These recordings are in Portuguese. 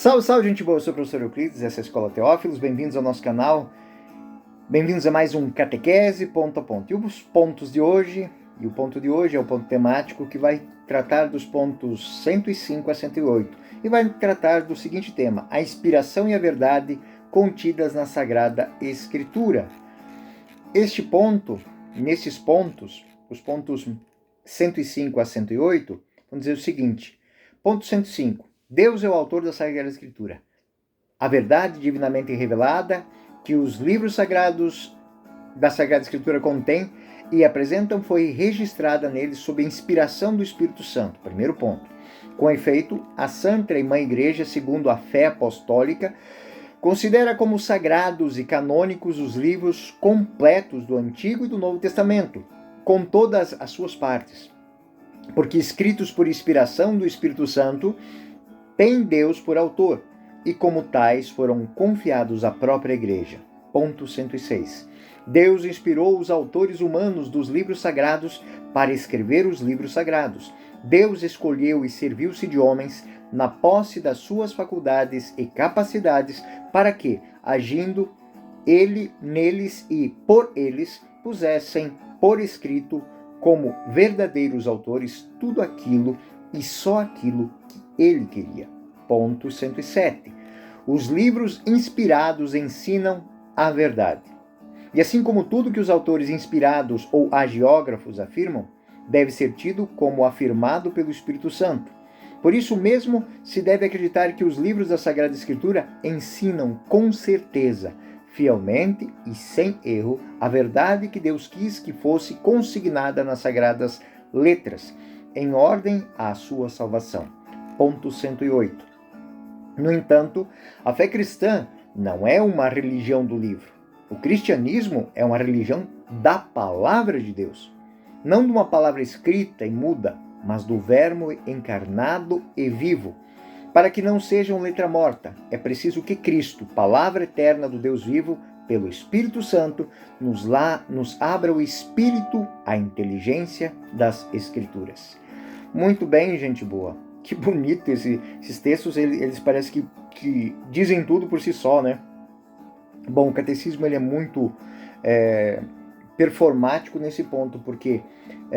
Salve, salve, gente boa! Eu sou o professor Euclides, essa é a Escola Teófilos. Bem-vindos ao nosso canal. Bem-vindos a mais um Catequese ponto a ponto. E os pontos de hoje, o ponto de hoje é o ponto temático que vai tratar dos pontos 105 a 108. E vai tratar do seguinte tema: a inspiração e a verdade contidas na Sagrada Escritura. Este ponto, nesses pontos, os pontos 105 a 108, vamos dizer o seguinte. Ponto 105. Deus é o autor da Sagrada Escritura. A verdade divinamente revelada que os livros sagrados da Sagrada Escritura contêm e apresentam foi registrada neles sob a inspiração do Espírito Santo. Primeiro ponto. Com efeito, a Santa e Mãe Igreja, segundo a fé apostólica, considera como sagrados e canônicos os livros completos do Antigo e do Novo Testamento, com todas as suas partes, porque escritos por inspiração do Espírito Santo, tem Deus por autor, e como tais foram confiados à própria Igreja. Ponto 106. Deus inspirou os autores humanos dos livros sagrados para escrever os livros sagrados. Deus escolheu e serviu-se de homens na posse das suas faculdades e capacidades para que, agindo ele neles e por eles, pusessem por escrito como verdadeiros autores tudo aquilo e só aquilo que ele queria. Ponto 107. Os livros inspirados ensinam a verdade. E assim como tudo que os autores inspirados ou hagiógrafos afirmam, deve ser tido como afirmado pelo Espírito Santo. Por isso mesmo, se deve acreditar que os livros da Sagrada Escritura ensinam com certeza, fielmente e sem erro, a verdade que Deus quis que fosse consignada nas Sagradas Letras, em ordem à sua salvação. Ponto 108. No entanto, a fé cristã não é uma religião do livro. O cristianismo é uma religião da palavra de Deus. Não de uma palavra escrita e muda, mas do Verbo encarnado e vivo. Para que não sejam letra morta, é preciso que Cristo, palavra eterna do Deus vivo, pelo Espírito Santo, nos abra o Espírito, a inteligência das Escrituras. Muito bem, gente boa. Que bonito esses textos, eles parecem que dizem tudo por si só, né? Bom, o catecismo ele é muito performático nesse ponto, porque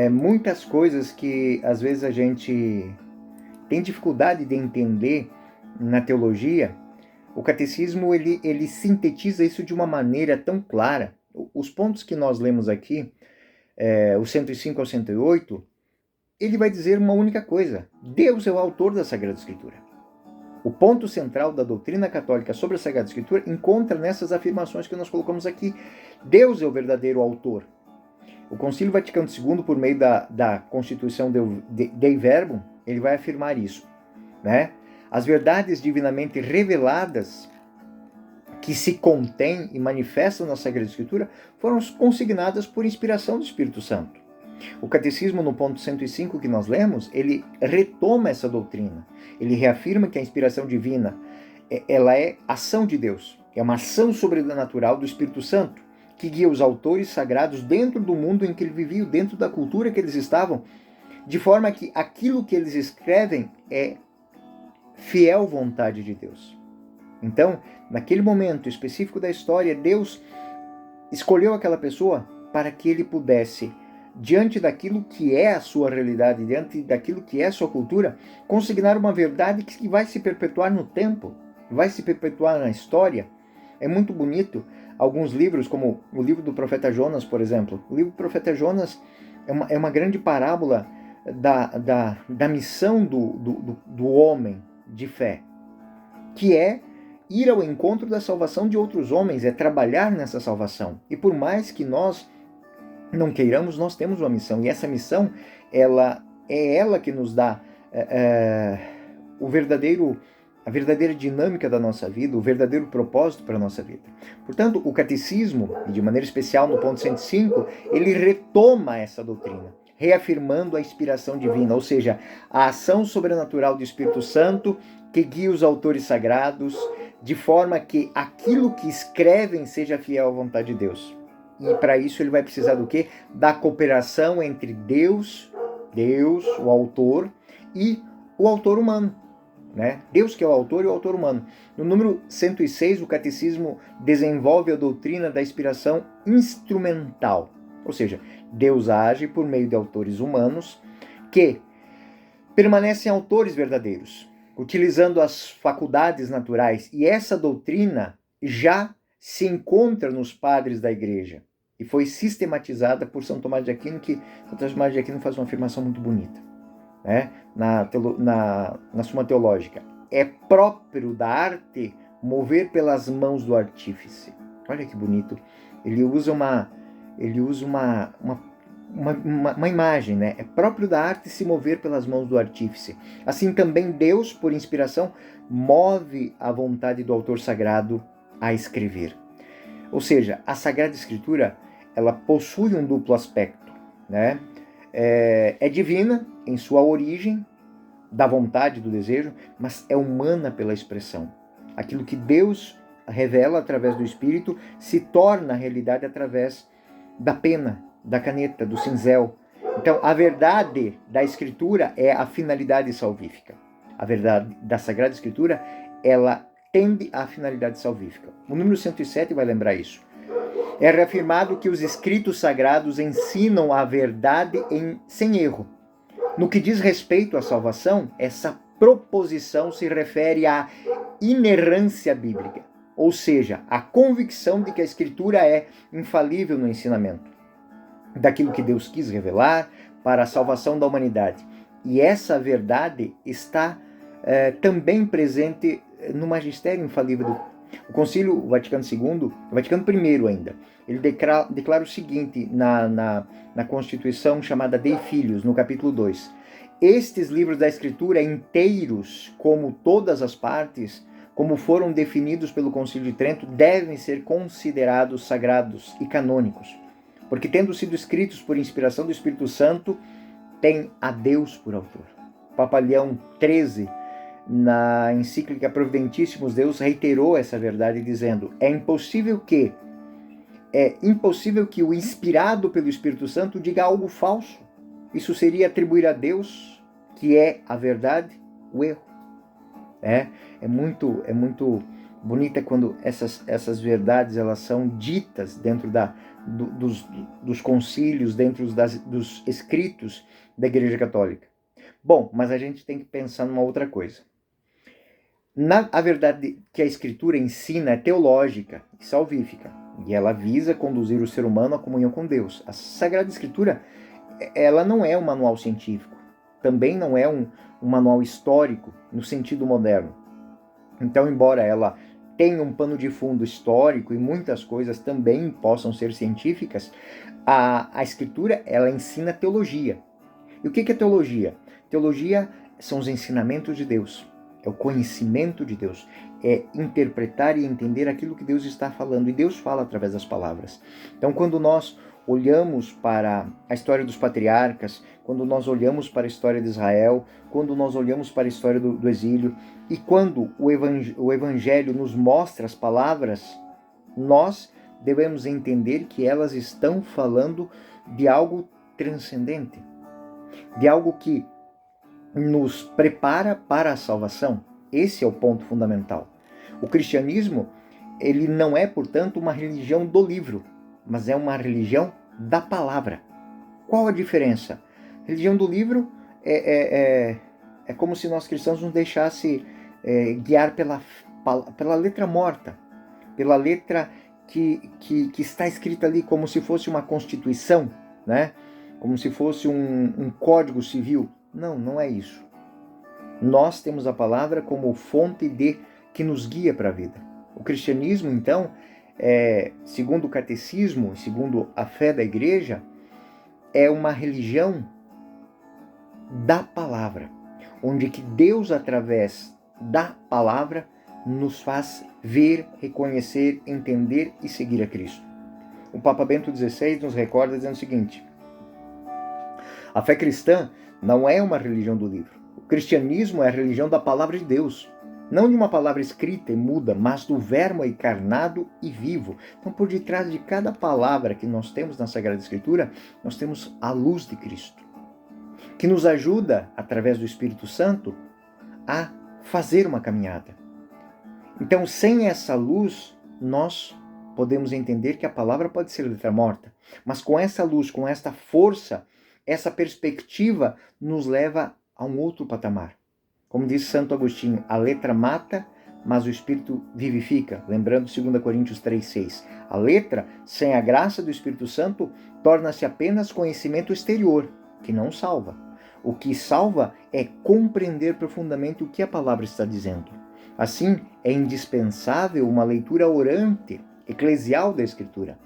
muitas coisas que às vezes a gente tem dificuldade de entender na teologia, o catecismo ele sintetiza isso de uma maneira tão clara. Os pontos que nós lemos aqui, o 105 ao 108, ele vai dizer uma única coisa: Deus é o autor da Sagrada Escritura. O ponto central da doutrina católica sobre a Sagrada Escritura encontra nessas afirmações que nós colocamos aqui. Deus é o verdadeiro autor. O Concílio Vaticano II, por meio da Constituição Dei Verbum, ele vai afirmar isso, né? As verdades divinamente reveladas que se contêm e manifestam na Sagrada Escritura foram consignadas por inspiração do Espírito Santo. O Catecismo, no ponto 105 que nós lemos, ele retoma essa doutrina. Ele reafirma que a inspiração divina, ela é ação de Deus. É uma ação sobrenatural do Espírito Santo, que guia os autores sagrados dentro do mundo em que eles viviam, dentro da cultura que eles estavam, de forma que aquilo que eles escrevem é fiel vontade de Deus. Então, naquele momento específico da história, Deus escolheu aquela pessoa para que ele pudesse, diante daquilo que é a sua realidade, diante daquilo que é a sua cultura, consignar uma verdade que vai se perpetuar no tempo, vai se perpetuar na história. É muito bonito. Alguns livros, como o livro do profeta Jonas, por exemplo. O livro do profeta Jonas é uma grande parábola da missão do homem de fé, que é ir ao encontro da salvação de outros homens, é trabalhar nessa salvação. E por mais que nós não queiramos, nós temos uma missão, e essa missão, ela que nos dá a verdadeira dinâmica da nossa vida, o verdadeiro propósito para a nossa vida. Portanto, o catecismo, e de maneira especial no ponto 105, ele retoma essa doutrina, reafirmando a inspiração divina, ou seja, a ação sobrenatural do Espírito Santo que guia os autores sagrados, de forma que aquilo que escrevem seja fiel à vontade de Deus. E para isso ele vai precisar do quê? Da cooperação entre Deus, o autor, e o autor humano. né? Deus que é o autor e o autor humano. No número 106, o Catecismo desenvolve a doutrina da inspiração instrumental. Ou seja, Deus age por meio de autores humanos que permanecem autores verdadeiros, utilizando as faculdades naturais. E essa doutrina já se encontra nos padres da Igreja e foi sistematizada por São Tomás de Aquino, que São Tomás de Aquino faz uma afirmação muito bonita, né? Na Suma Teológica. É próprio da arte mover pelas mãos do artífice. Olha que bonito. Ele usa uma imagem, né? É próprio da arte se mover pelas mãos do artífice. Assim também Deus, por inspiração, move a vontade do autor sagrado a escrever. Ou seja, a Sagrada Escritura, ela possui um duplo aspecto, né? É divina em sua origem, da vontade, do desejo, mas é humana pela expressão. Aquilo que Deus revela através do Espírito se torna realidade através da pena, da caneta, do cinzel. Então, a verdade da Escritura é a finalidade salvífica. A verdade da Sagrada Escritura, ela tende à finalidade salvífica. O número 107 vai lembrar isso. É reafirmado que os escritos sagrados ensinam a verdade sem erro. No que diz respeito à salvação, essa proposição se refere à inerrância bíblica, ou seja, a convicção de que a Escritura é infalível no ensinamento daquilo que Deus quis revelar para a salvação da humanidade. E essa verdade está também presente no magistério infalível do o Vaticano I ainda, ele declara o seguinte na Constituição chamada Dei Filhos, no capítulo 2. Estes livros da Escritura inteiros, como todas as partes, como foram definidos pelo Concílio de Trento, devem ser considerados sagrados e canônicos, porque tendo sido escritos por inspiração do Espírito Santo, tem a Deus por autor. Papa Leão XIII, na encíclica Providentíssimos Deus, reiterou essa verdade dizendo: é impossível que o inspirado pelo Espírito Santo diga algo falso. Isso seria atribuir a Deus, que é a verdade, o erro. É muito bonita quando essas verdades elas são ditas dentro dos concílios, dentro dos escritos da Igreja Católica. Bom, mas a gente tem que pensar numa outra coisa. A verdade que a Escritura ensina é teológica e salvífica, e ela visa conduzir o ser humano à comunhão com Deus. A Sagrada Escritura, ela não é um manual científico, também não é um manual histórico no sentido moderno. Então, embora ela tenha um pano de fundo histórico e muitas coisas também possam ser científicas, a Escritura, ela ensina teologia. E o que é teologia? Teologia são os ensinamentos de Deus. É o conhecimento de Deus, é interpretar e entender aquilo que Deus está falando, e Deus fala através das palavras. Então, quando nós olhamos para a história dos patriarcas, quando nós olhamos para a história de Israel, quando nós olhamos para a história do exílio, e quando o Evangelho nos mostra as palavras, nós devemos entender que elas estão falando de algo transcendente, de algo que nos prepara para a salvação. Esse é o ponto fundamental. O cristianismo, ele não é, portanto, uma religião do livro, mas é uma religião da palavra. Qual a diferença? A religião do livro é como se nós cristãos nos deixasse guiar pela letra morta, pela letra que está escrita ali como se fosse uma constituição, né? Como se fosse um código civil. Não é isso. Nós temos a palavra como fonte que nos guia para a vida. O cristianismo, então, segundo o catecismo, segundo a fé da igreja, é uma religião da palavra, onde que Deus, através da palavra, nos faz ver, reconhecer, entender e seguir a Cristo. O Papa Bento XVI nos recorda dizendo o seguinte: a fé cristã não é uma religião do livro. O cristianismo é a religião da palavra de Deus. Não de uma palavra escrita e muda, mas do verbo encarnado e vivo. Então, por detrás de cada palavra que nós temos na Sagrada Escritura, nós temos a luz de Cristo, que nos ajuda, através do Espírito Santo, a fazer uma caminhada. Então, sem essa luz, nós podemos entender que a palavra pode ser letra morta. Mas com essa luz, com esta força, essa perspectiva nos leva a um outro patamar. Como diz Santo Agostinho, a letra mata, mas o Espírito vivifica. Lembrando 2 Coríntios 3,6. A letra, sem a graça do Espírito Santo, torna-se apenas conhecimento exterior, que não salva. O que salva é compreender profundamente o que a palavra está dizendo. Assim, é indispensável uma leitura orante, eclesial da Escritura.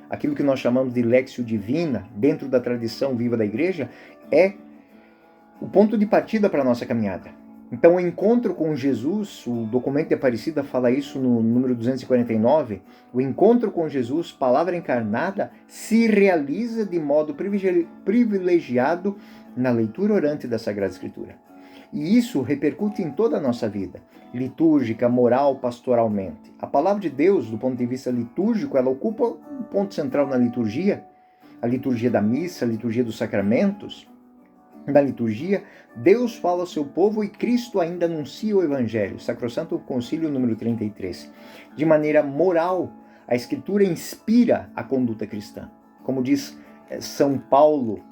Aquilo que nós chamamos de Léxio Divina, dentro da tradição viva da Igreja, é o ponto de partida para a nossa caminhada. Então, o encontro com Jesus, o documento de Aparecida fala isso no número 249, o encontro com Jesus, palavra encarnada, se realiza de modo privilegiado na leitura orante da Sagrada Escritura. E isso repercute em toda a nossa vida, litúrgica, moral, pastoralmente. A palavra de Deus, do ponto de vista litúrgico, ela ocupa um ponto central na liturgia, a liturgia da missa, a liturgia dos sacramentos. Na liturgia, Deus fala ao seu povo e Cristo ainda anuncia o Evangelho, Sacrosanto Concílio número 33. De maneira moral, a Escritura inspira a conduta cristã. Como diz São Paulo,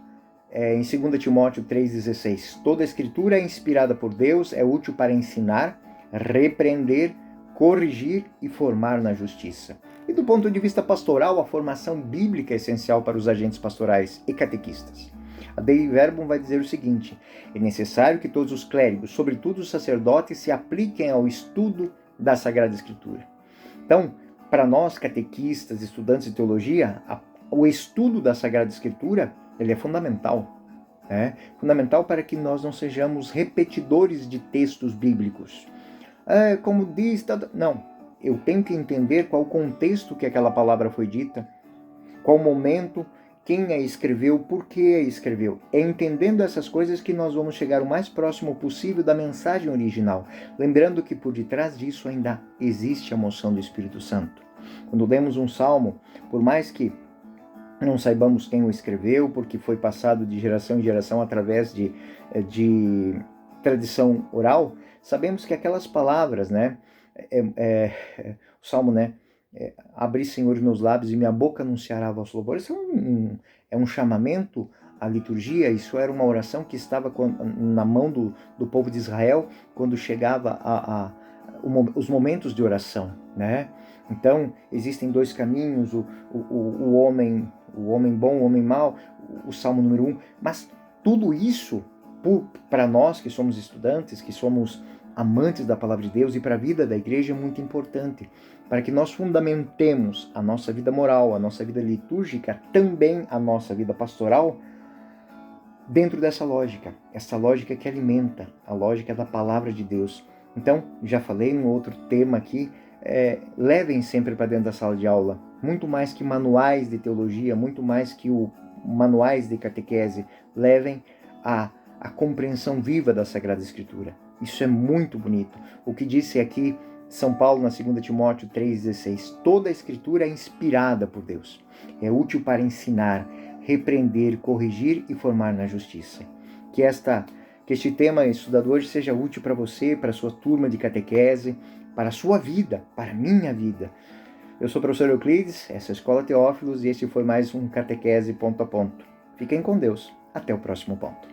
em 2 Timóteo 3,16, toda a Escritura é inspirada por Deus, é útil para ensinar, repreender, corrigir e formar na justiça. E do ponto de vista pastoral, a formação bíblica é essencial para os agentes pastorais e catequistas. A Dei Verbum vai dizer o seguinte: é necessário que todos os clérigos, sobretudo os sacerdotes, se apliquem ao estudo da Sagrada Escritura. Então, para nós catequistas, estudantes de teologia, o estudo da Sagrada Escritura ele é fundamental. Fundamental para que nós não sejamos repetidores de textos bíblicos. Como diz... Não, eu tenho que entender qual o contexto que aquela palavra foi dita, qual o momento, quem a escreveu, por que a escreveu. É entendendo essas coisas que nós vamos chegar o mais próximo possível da mensagem original. Lembrando que por detrás disso ainda existe a moção do Espírito Santo. Quando lemos um salmo, por mais que não saibamos quem o escreveu, porque foi passado de geração em geração através de tradição oral, sabemos que aquelas palavras, o Salmo, abri, Senhor, os meus lábios e minha boca anunciará a vosso louvor. Isso é um chamamento à liturgia. Isso era uma oração que estava na mão do povo de Israel quando chegava os momentos de oração, Então, existem dois caminhos, o homem bom, o homem mau, o Salmo número 1, mas tudo isso, para nós que somos estudantes, que somos amantes da palavra de Deus e para a vida da igreja é muito importante, para que nós fundamentemos a nossa vida moral, a nossa vida litúrgica, também a nossa vida pastoral, dentro dessa lógica, essa lógica que alimenta, a lógica da palavra de Deus. Então, já falei num outro tema aqui, levem sempre para dentro da sala de aula, muito mais que manuais de teologia, muito mais que manuais de catequese, levem a compreensão viva da Sagrada Escritura. Isso é muito bonito. O que disse aqui São Paulo na 2 Timóteo 3,16, toda a Escritura é inspirada por Deus, é útil para ensinar, repreender, corrigir e formar na justiça. Que este tema estudado hoje seja útil para você, para a sua turma de catequese, para a sua vida, para a minha vida. Eu sou o professor Euclides, essa é a Escola Teófilos e este foi mais um Catequese Ponto a Ponto. Fiquem com Deus. Até o próximo ponto.